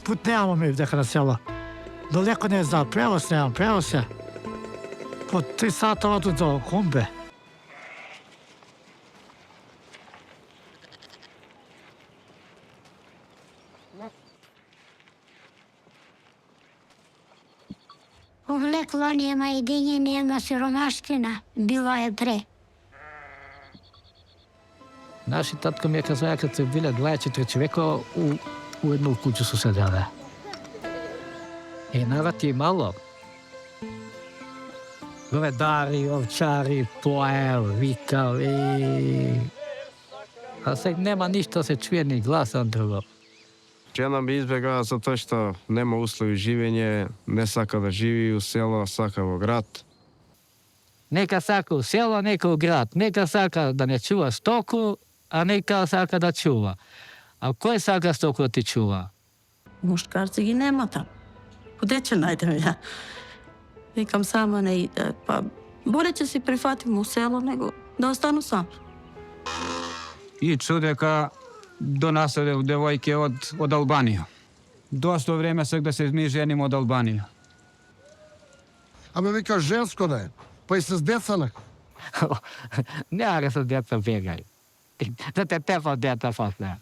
Пут немаме дека на село. Далеко не за превоз, немам превоз е. По 3 сата оду до Хумбе. Увлекло нема едиње, нема сиромаштина. Било е пре. Наши татко ми е казаа кога се биле 24 човека у едну куќу со седеле. И народ е мало. Говедари, овчари, поел, викал и... А сега нема ништо се чуе ни гласан друго. Жена ми избегава затоа што нема услови живење, не сака да живи у село, сака во град. Нека сака у село, нека у град. Нека сака да не чува стоку, а нека сака да чува. А кој сака стоку да ти чува? Мушкарци ги нема таму. Куде ќе најдем ја? Викам сама не иде. Па боле ќе си прифатим у село, него да остану сам. И чу дека донаселе девојке од Албанија. Доста време сак да се ми женим од Албанија. Ама вика женско да е, па и с деца не. Няма да се деца бегај. Да те тепа дета после.